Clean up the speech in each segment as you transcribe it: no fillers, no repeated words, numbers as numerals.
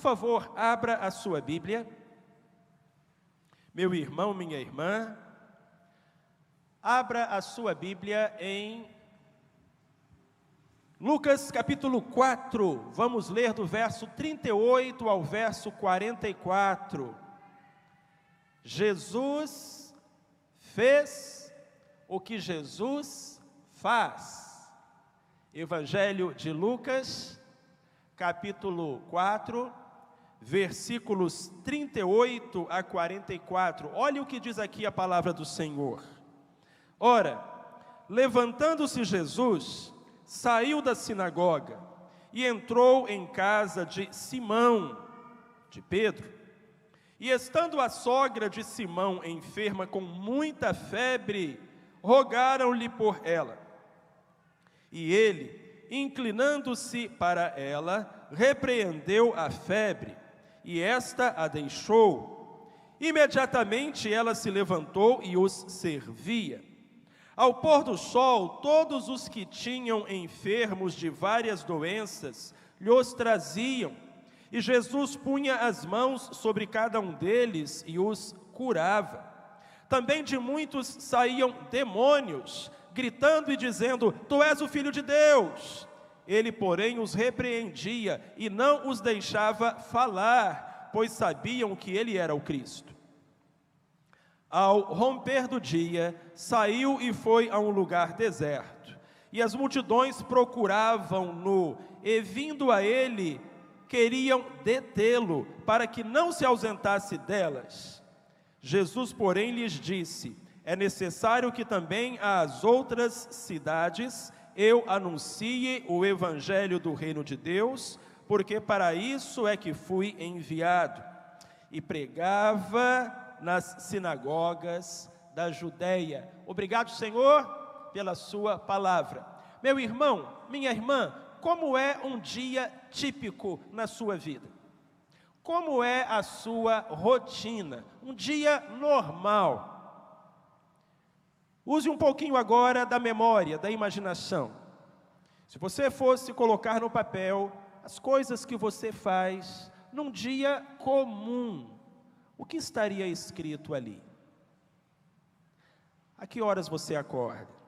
favor, abra a sua Bíblia. Meu irmão, minha irmã, abra a sua Bíblia em Lucas capítulo 4. Vamos ler do verso 38 ao verso 44. Jesus fez o que Jesus faz. Evangelho de Lucas, capítulo 4, versículos 38 a 44. Olha o que diz aqui a palavra do Senhor. Ora, levantando-se Jesus, saiu da sinagoga e entrou em casa de Simão, de Pedro. E estando a sogra de Simão enferma com muita febre, rogaram-lhe por ela. E ele, inclinando-se para ela, repreendeu a febre, e esta a deixou. Imediatamente ela se levantou e os servia. Ao pôr do sol, todos os que tinham enfermos de várias doenças lhos traziam, e Jesus punha as mãos sobre cada um deles e os curava. Também de muitos saíam demônios, gritando e dizendo: Tu és o Filho de Deus. Ele, porém, os repreendia e não os deixava falar, pois sabiam que ele era o Cristo. Ao romper do dia, saiu e foi a um lugar deserto. E as multidões procuravam-no, e vindo a ele, queriam detê-lo, para que não se ausentasse delas. Jesus, porém, lhes disse: É necessário que também às outras cidades eu anuncie o evangelho do reino de Deus, porque para isso é que fui enviado. E pregava nas sinagogas da Judeia. Obrigado, Senhor, pela sua palavra. Meu irmão, minha irmã, como é um dia típico na sua vida? Como é a sua rotina? Um dia normal. Use um pouquinho agora da memória, da imaginação. Se você fosse colocar no papel as coisas que você faz num dia comum, o que estaria escrito ali? A que horas você acorda?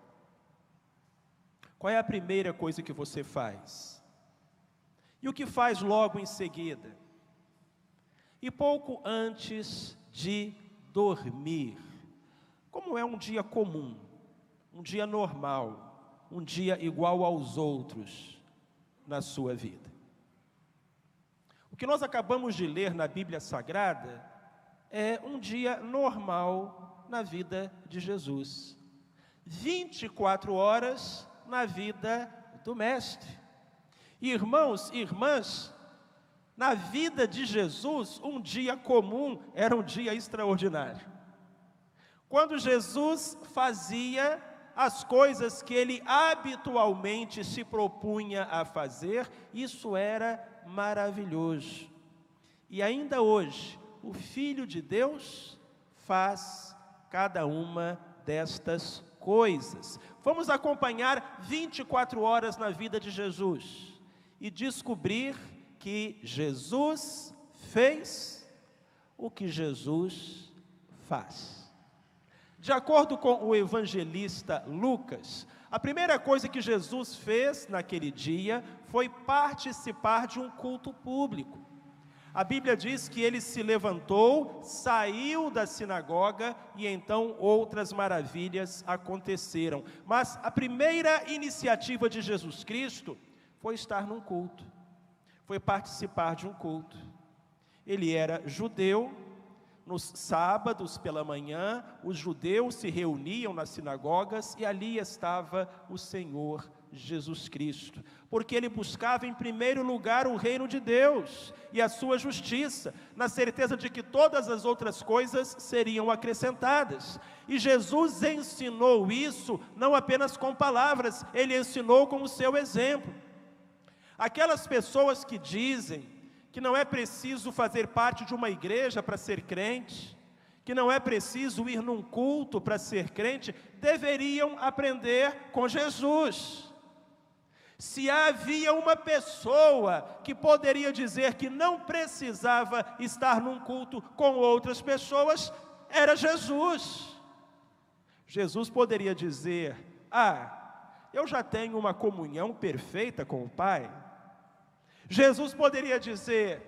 Qual é a primeira coisa que você faz? E o que faz logo em seguida? E pouco antes de dormir? Como é um dia comum, um dia normal, um dia igual aos outros na sua vida? O que nós acabamos de ler na Bíblia Sagrada é um dia normal na vida de Jesus. 24 horas na vida do Mestre. Irmãos e irmãs, na vida de Jesus, um dia comum era um dia extraordinário. Quando Jesus fazia as coisas que ele habitualmente se propunha a fazer, isso era maravilhoso. E ainda hoje, o Filho de Deus faz cada uma destas coisas. Vamos acompanhar 24 horas na vida de Jesus e descobrir que Jesus fez o que Jesus faz. De acordo com o evangelista Lucas, a primeira coisa que Jesus fez naquele dia foi participar de um culto público. A Bíblia diz que ele se levantou, saiu da sinagoga e então outras maravilhas aconteceram. Mas a primeira iniciativa de Jesus Cristo foi estar num culto, foi participar de um culto. Ele era judeu. Nos sábados pela manhã, os judeus se reuniam nas sinagogas e ali estava o Senhor Jesus Cristo, porque ele buscava em primeiro lugar o reino de Deus e a sua justiça, na certeza de que todas as outras coisas seriam acrescentadas. E Jesus ensinou isso não apenas com palavras, ele ensinou com o seu exemplo. Aquelas pessoas que dizem que não é preciso fazer parte de uma igreja para ser crente, que não é preciso ir num culto para ser crente, deveriam aprender com Jesus. Se havia uma pessoa que poderia dizer que não precisava estar num culto com outras pessoas, era Jesus. Jesus poderia dizer: eu já tenho uma comunhão perfeita com o Pai. Jesus poderia dizer: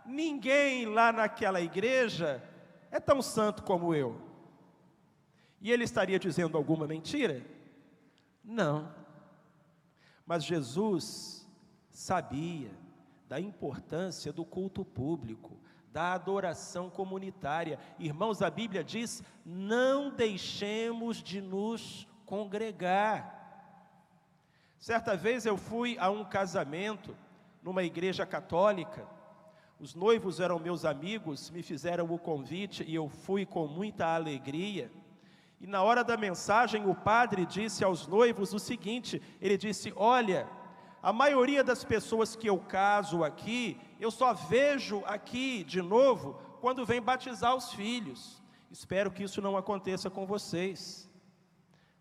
ninguém lá naquela igreja é tão santo como eu. E ele estaria dizendo alguma mentira? Não. Mas Jesus sabia da importância do culto público, da adoração comunitária. Irmãos, a Bíblia diz: não deixemos de nos congregar. Certa vez eu fui a um casamento numa igreja católica. Os noivos eram meus amigos, me fizeram o convite e eu fui com muita alegria. E na hora da mensagem o padre disse aos noivos o seguinte, ele disse: olha, a maioria das pessoas que eu caso aqui, eu só vejo aqui de novo quando vem batizar os filhos. Espero que isso não aconteça com vocês.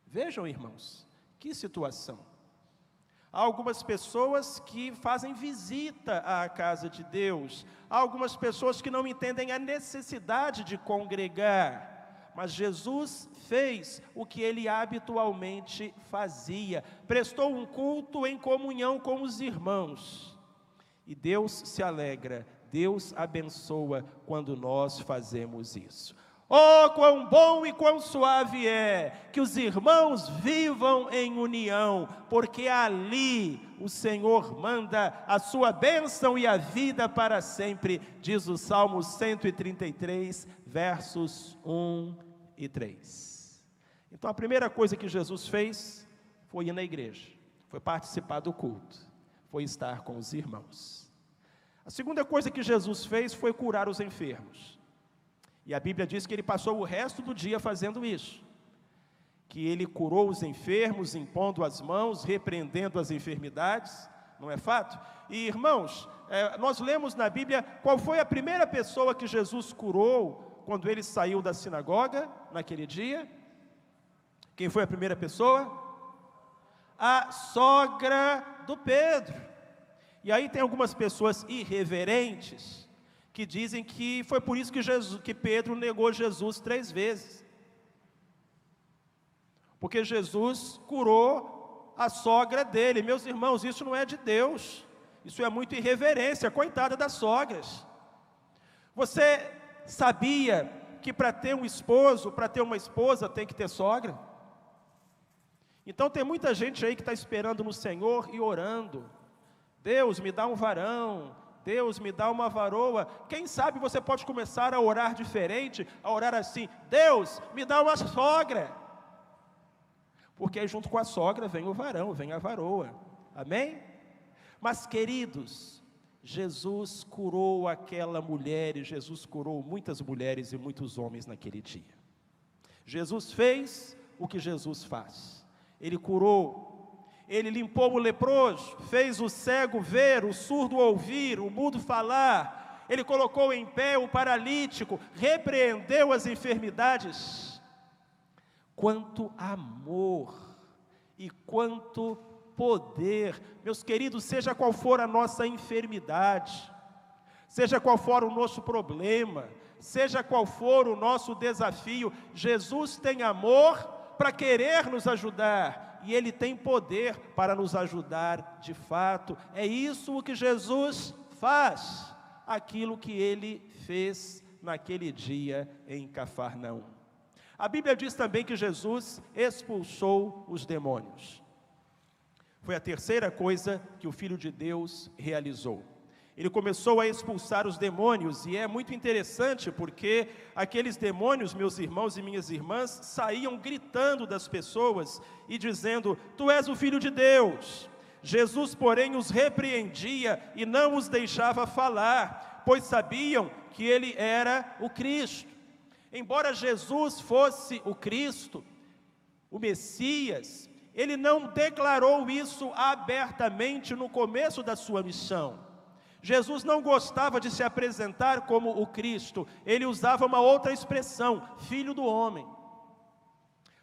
Vejam, irmãos, que situação. Há algumas pessoas que fazem visita à casa de Deus, há algumas pessoas que não entendem a necessidade de congregar. Mas Jesus fez o que ele habitualmente fazia, prestou um culto em comunhão com os irmãos. E Deus se alegra, Deus abençoa quando nós fazemos isso. Oh, quão bom e quão suave é que os irmãos vivam em união, porque ali o Senhor manda a sua bênção e a vida para sempre, diz o Salmo 133, versos 1 e 3. Então a primeira coisa que Jesus fez foi ir na igreja, foi participar do culto, foi estar com os irmãos. A segunda coisa que Jesus fez foi curar os enfermos. E a Bíblia diz que ele passou o resto do dia fazendo isso, que ele curou os enfermos, impondo as mãos, repreendendo as enfermidades, não é fato? E irmãos, nós lemos na Bíblia qual foi a primeira pessoa que Jesus curou quando ele saiu da sinagoga naquele dia. Quem foi a primeira pessoa? A sogra do Pedro. E aí tem algumas pessoas irreverentes que dizem que foi por isso que Pedro negou Jesus 3 vezes. Porque Jesus curou a sogra dele. Meus irmãos, isso não é de Deus. Isso é muito irreverência, coitada das sogras. Você sabia que para ter um esposo, para ter uma esposa, tem que ter sogra? Então tem muita gente aí que está esperando no Senhor e orando: Deus, me dá um varão, Deus, me dá uma varoa. Quem sabe você pode começar a orar diferente, a orar assim: Deus, me dá uma sogra. Porque aí junto com a sogra vem o varão, vem a varoa. Amém? Mas queridos, Jesus curou aquela mulher e Jesus curou muitas mulheres e muitos homens naquele dia. Jesus fez o que Jesus faz. Ele curou, ele limpou o leproso, fez o cego ver, o surdo ouvir, o mudo falar. Ele colocou em pé o paralítico, repreendeu as enfermidades. Quanto amor e quanto poder, meus queridos, seja qual for a nossa enfermidade, seja qual for o nosso problema, seja qual for o nosso desafio, Jesus tem amor para querer nos ajudar, e Ele tem poder para nos ajudar de fato. É isso o que Jesus faz, aquilo que Ele fez naquele dia em Cafarnaum. A Bíblia diz também que Jesus expulsou os demônios. Foi a terceira coisa que o Filho de Deus realizou. Ele começou a expulsar os demônios, e é muito interessante porque aqueles demônios, meus irmãos e minhas irmãs, saíam gritando das pessoas e dizendo: Tu és o Filho de Deus. Jesus, porém, os repreendia e não os deixava falar, pois sabiam que Ele era o Cristo. Embora Jesus fosse o Cristo, o Messias, Ele não declarou isso abertamente no começo da sua missão. Jesus não gostava de se apresentar como o Cristo, Ele usava uma outra expressão: Filho do Homem.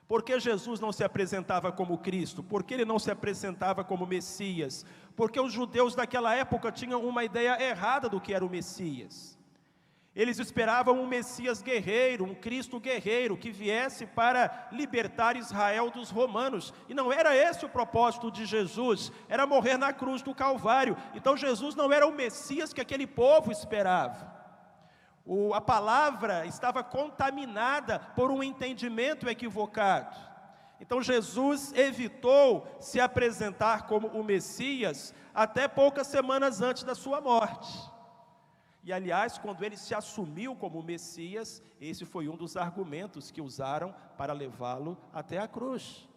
Por que Jesus não se apresentava como Cristo? Por que ele não se apresentava como Messias? Porque os judeus daquela época tinham uma ideia errada do que era o Messias. Eles esperavam um Messias guerreiro, um Cristo guerreiro, que viesse para libertar Israel dos romanos. E não era esse o propósito de Jesus, era morrer na cruz do Calvário. Então Jesus não era o Messias que aquele povo esperava. A palavra estava contaminada por um entendimento equivocado. Então Jesus evitou se apresentar como o Messias até poucas semanas antes da sua morte. E aliás, quando ele se assumiu como Messias, esse foi um dos argumentos que usaram para levá-lo até a cruz.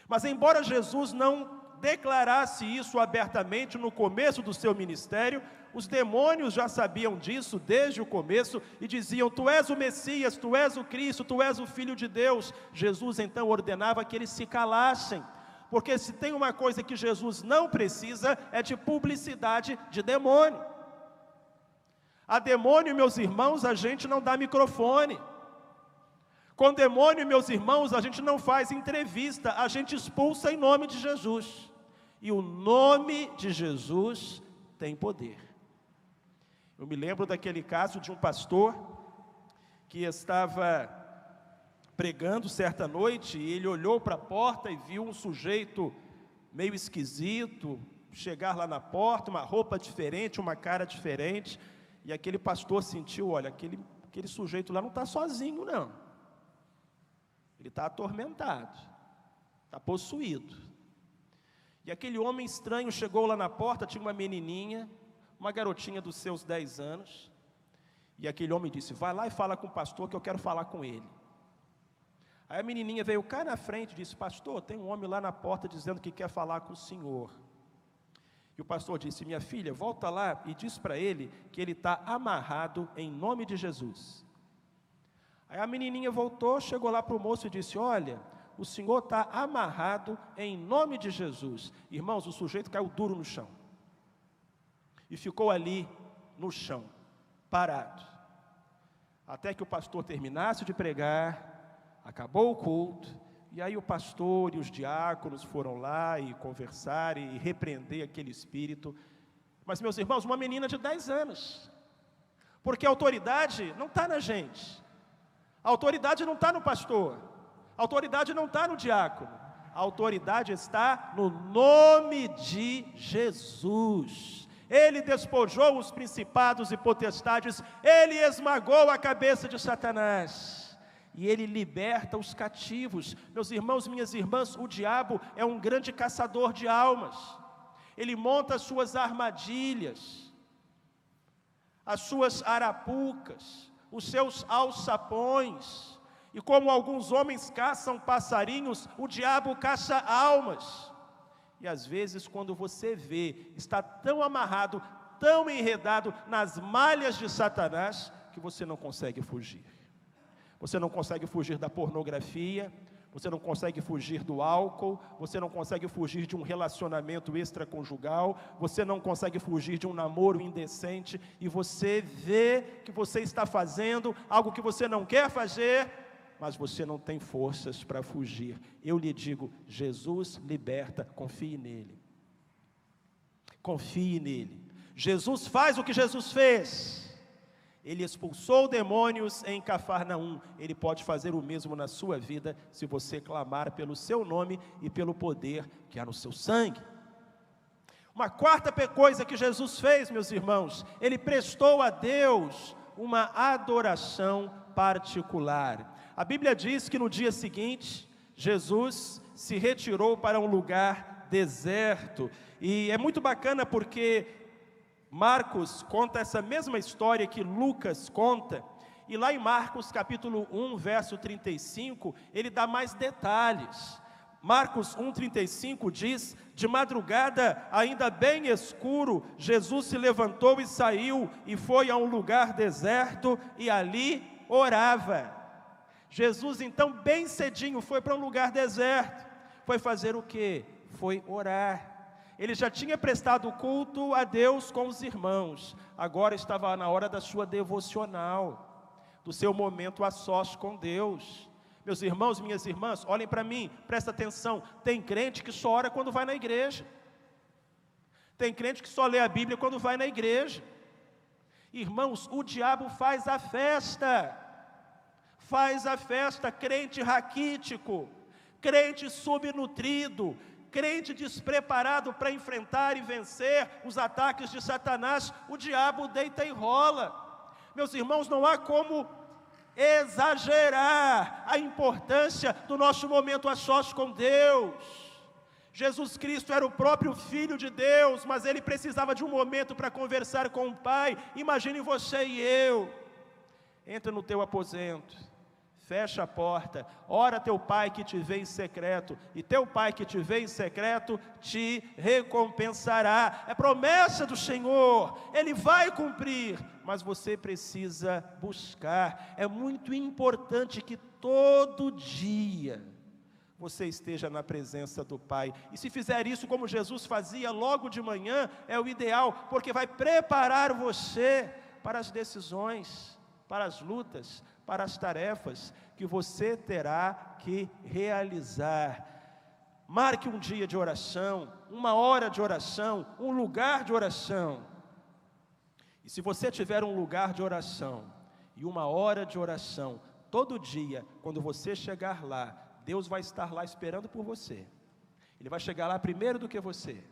Mas embora Jesus não declarasse isso abertamente no começo do seu ministério, os demônios já sabiam disso desde o começo e diziam: tu és o Messias, tu és o Cristo, tu és o Filho de Deus. Jesus então ordenava que eles se calassem, porque se tem uma coisa que Jesus não precisa, é de publicidade de demônio. A demônio, meus irmãos, a gente não dá microfone. Com demônio, meus irmãos, a gente não faz entrevista, a gente expulsa em nome de Jesus. E o nome de Jesus tem poder. Eu me lembro daquele caso de um pastor que estava pregando certa noite e ele olhou para a porta e viu um sujeito meio esquisito chegar lá na porta, uma roupa diferente, uma cara diferente, e aquele pastor sentiu: olha, aquele sujeito lá não está sozinho não, ele está atormentado, está possuído. E aquele homem estranho chegou lá na porta, tinha uma menininha, uma garotinha dos seus 10 anos, e aquele homem disse: vai lá e fala com o pastor que eu quero falar com ele. Aí a menininha veio cá na frente e disse: pastor, tem um homem lá na porta dizendo que quer falar com o senhor. E o pastor disse: minha filha, volta lá e diz para ele que ele está amarrado em nome de Jesus. Aí a menininha voltou, chegou lá para o moço e disse: olha, o senhor está amarrado em nome de Jesus. Irmãos, o sujeito caiu duro no chão. E ficou ali no chão, parado. Até que o pastor terminasse de pregar, acabou o culto, e aí o pastor e os diáconos foram lá e conversar e repreender aquele espírito. Mas, meus irmãos, uma menina de 10 anos. Porque a autoridade não está na gente. A autoridade não está no pastor. A autoridade não está no diácono. A autoridade está no nome de Jesus. Ele despojou os principados e potestades, ele esmagou a cabeça de Satanás, e ele liberta os cativos. Meus irmãos, minhas irmãs, o diabo é um grande caçador de almas. Ele monta as suas armadilhas, as suas arapucas, os seus alçapões, e como alguns homens caçam passarinhos, o diabo caça almas. E às vezes, quando você vê, está tão amarrado, tão enredado nas malhas de Satanás, que você não consegue fugir. Você não consegue fugir da pornografia, você não consegue fugir do álcool, você não consegue fugir de um relacionamento extraconjugal, você não consegue fugir de um namoro indecente, e você vê que você está fazendo algo que você não quer fazer, mas você não tem forças para fugir. Eu lhe digo, Jesus liberta, confie nele. Confie nele. Jesus faz o que Jesus fez. Ele expulsou demônios em Cafarnaum. Ele pode fazer o mesmo na sua vida, se você clamar pelo seu nome e pelo poder que há no seu sangue. Uma quarta coisa que Jesus fez, meus irmãos, ele prestou a Deus uma adoração particular. A Bíblia diz que no dia seguinte, Jesus se retirou para um lugar deserto. E é muito bacana porque Marcos conta essa mesma história que Lucas conta. E lá em Marcos capítulo 1, verso 35, ele dá mais detalhes. Marcos 1,35 diz: de madrugada, ainda bem escuro, Jesus se levantou e saiu, e foi a um lugar deserto, e ali orava. Jesus então bem cedinho foi para um lugar deserto. Foi fazer o quê? Foi orar. Ele já tinha prestado culto a Deus com os irmãos. Agora estava na hora da sua devocional, do seu momento a sós com Deus. Meus irmãos, minhas irmãs, olhem para mim, presta atenção. Tem crente que só ora quando vai na igreja. Tem crente que só lê a Bíblia quando vai na igreja. Irmãos, o diabo faz a festa. Faz a festa, crente raquítico, crente subnutrido, crente despreparado para enfrentar e vencer os ataques de Satanás. O diabo deita e rola. Meus irmãos, não há como exagerar a importância do nosso momento a sós com Deus. Jesus Cristo era o próprio Filho de Deus, mas Ele precisava de um momento para conversar com o Pai. Imagine você e eu. Entra no teu aposento, fecha a porta, ora teu Pai que te vê em secreto, e teu Pai que te vê em secreto te recompensará. É promessa do Senhor, Ele vai cumprir, mas você precisa buscar. É muito importante que todo dia você esteja na presença do Pai. E se fizer isso como Jesus fazia logo de manhã, é o ideal, porque vai preparar você para as decisões, para as lutas, para as tarefas que você terá que realizar. Marque um dia de oração, uma hora de oração, um lugar de oração. E se você tiver um lugar de oração e uma hora de oração, todo dia, quando você chegar lá, Deus vai estar lá esperando por você. Ele vai chegar lá primeiro do que você.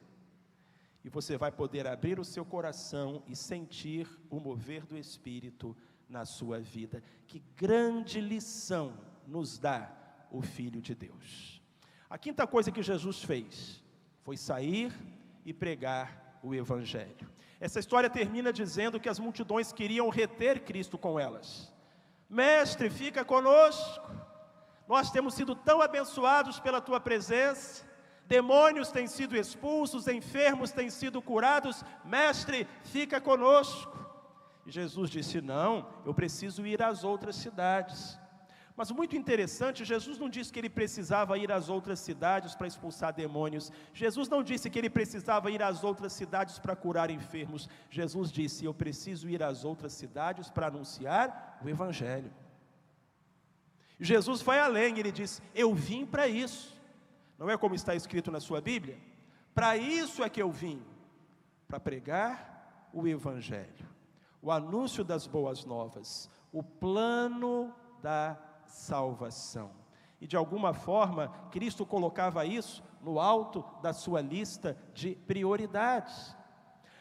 E você vai poder abrir o seu coração e sentir o mover do Espírito na sua vida. Que grande lição nos dá o Filho de Deus. A quinta coisa que Jesus fez foi sair e pregar o Evangelho. Essa história termina dizendo que as multidões queriam reter Cristo com elas. Mestre, fica conosco. Nós temos sido tão abençoados pela tua presença. Demônios têm sido expulsos, enfermos têm sido curados. Mestre, fica conosco. E Jesus disse: não, eu preciso ir às outras cidades. Mas muito interessante, Jesus não disse que ele precisava ir às outras cidades para expulsar demônios. Jesus não disse que ele precisava ir às outras cidades para curar enfermos. Jesus disse: eu preciso ir às outras cidades para anunciar o Evangelho. E Jesus foi além, ele disse: eu vim para isso. Não é como está escrito na sua Bíblia? Para isso é que eu vim, para pregar o Evangelho, o anúncio das boas novas, o plano da salvação. E de alguma forma, Cristo colocava isso no alto da sua lista de prioridades.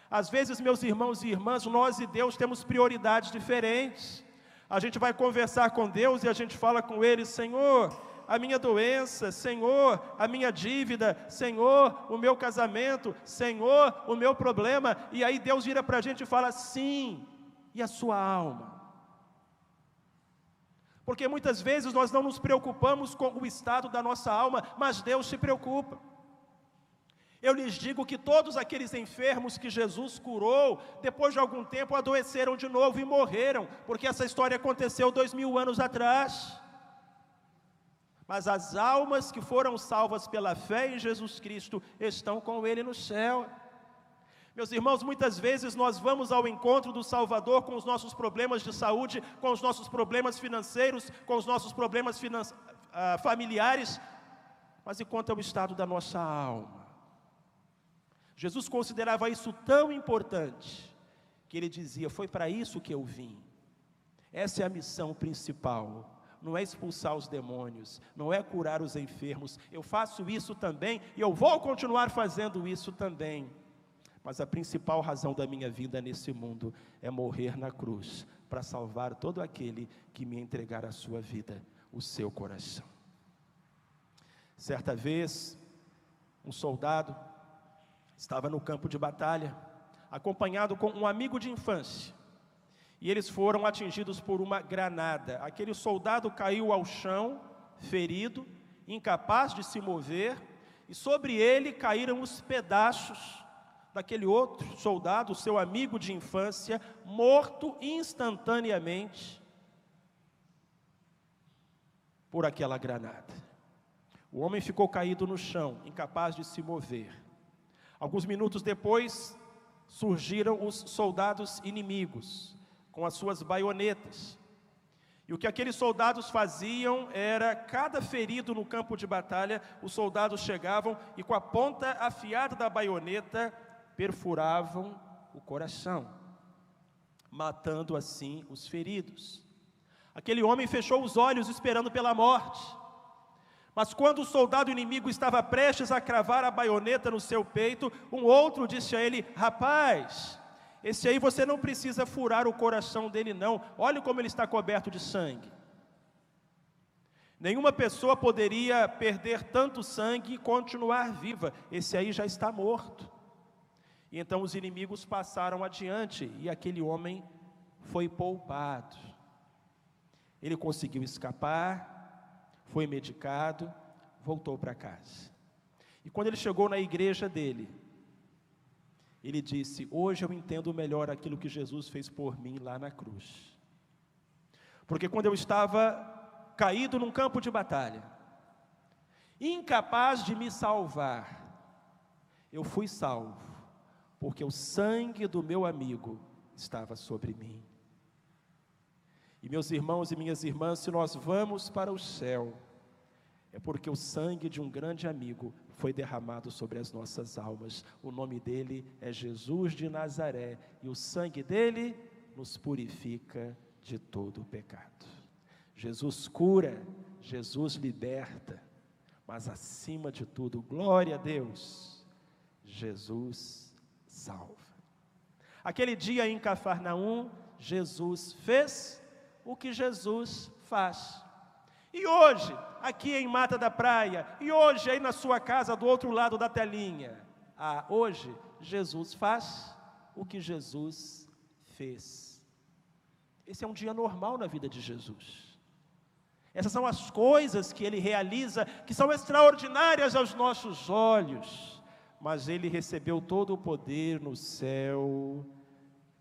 Às vezes, meus irmãos e irmãs, nós e Deus temos prioridades diferentes. A gente vai conversar com Deus e a gente fala com Ele: Senhor, a minha doença, Senhor, a minha dívida, Senhor, o meu casamento, Senhor, o meu problema. E aí Deus vira para a gente e fala: sim, e a sua alma? Porque muitas vezes nós não nos preocupamos com o estado da nossa alma, mas Deus se preocupa. Eu lhes digo que todos aqueles enfermos que Jesus curou, depois de algum tempo adoeceram de novo e morreram, porque essa história aconteceu 2000 anos atrás. Mas as almas que foram salvas pela fé em Jesus Cristo estão com Ele no céu. Meus irmãos, muitas vezes nós vamos ao encontro do Salvador com os nossos problemas de saúde, com os nossos problemas financeiros, com os nossos problemas familiares, mas e quanto ao estado da nossa alma? Jesus considerava isso tão importante, que Ele dizia: foi para isso que eu vim. Essa é a missão principal. Não é expulsar os demônios, não é curar os enfermos. Eu faço isso também e eu vou continuar fazendo isso também. Mas a principal razão da minha vida nesse mundo é morrer na cruz, para salvar todo aquele que me entregar a sua vida, o seu coração. Certa vez, um soldado estava no campo de batalha, acompanhado com um amigo de infância, e eles foram atingidos por uma granada. Aquele soldado caiu ao chão, ferido, incapaz de se mover, e sobre ele caíram os pedaços daquele outro soldado, seu amigo de infância, morto instantaneamente por aquela granada. O homem ficou caído no chão, incapaz de se mover. Alguns minutos depois, surgiram os soldados inimigos, com as suas baionetas. E o que aqueles soldados faziam era, cada ferido no campo de batalha, os soldados chegavam e com a ponta afiada da baioneta perfuravam o coração, matando assim os feridos. Aquele homem fechou os olhos esperando pela morte. Mas quando o soldado inimigo estava prestes a cravar a baioneta no seu peito, um outro disse a ele: rapaz, esse aí você não precisa furar o coração dele não, olha como ele está coberto de sangue. Nenhuma pessoa poderia perder tanto sangue e continuar viva, esse aí já está morto. E então os inimigos passaram adiante e aquele homem foi poupado. Ele conseguiu escapar, foi medicado, voltou para casa. E quando ele chegou na igreja dele, ele disse: hoje eu entendo melhor aquilo que Jesus fez por mim lá na cruz. Porque quando eu estava caído num campo de batalha, incapaz de me salvar, eu fui salvo, porque o sangue do meu amigo estava sobre mim. E meus irmãos e minhas irmãs, se nós vamos para o céu, é porque o sangue de um grande amigo foi derramado sobre as nossas almas. O nome dele é Jesus de Nazaré, e o sangue dele nos purifica de todo o pecado. Jesus cura, Jesus liberta, mas acima de tudo, glória a Deus, Jesus salva. Aquele dia em Cafarnaum, Jesus fez o que Jesus faz. E hoje, aqui em Mata da Praia, e hoje aí na sua casa do outro lado da telinha, hoje Jesus faz o que Jesus fez. Esse é um dia normal na vida de Jesus. Essas são as coisas que Ele realiza, que são extraordinárias aos nossos olhos, mas Ele recebeu todo o poder no céu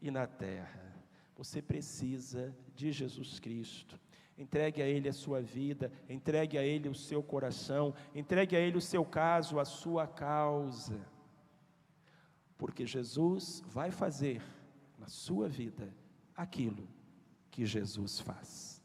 e na terra. Você precisa de Jesus Cristo. Entregue a Ele a sua vida, entregue a Ele o seu coração, entregue a Ele o seu caso, a sua causa. Porque Jesus vai fazer na sua vida aquilo que Jesus faz.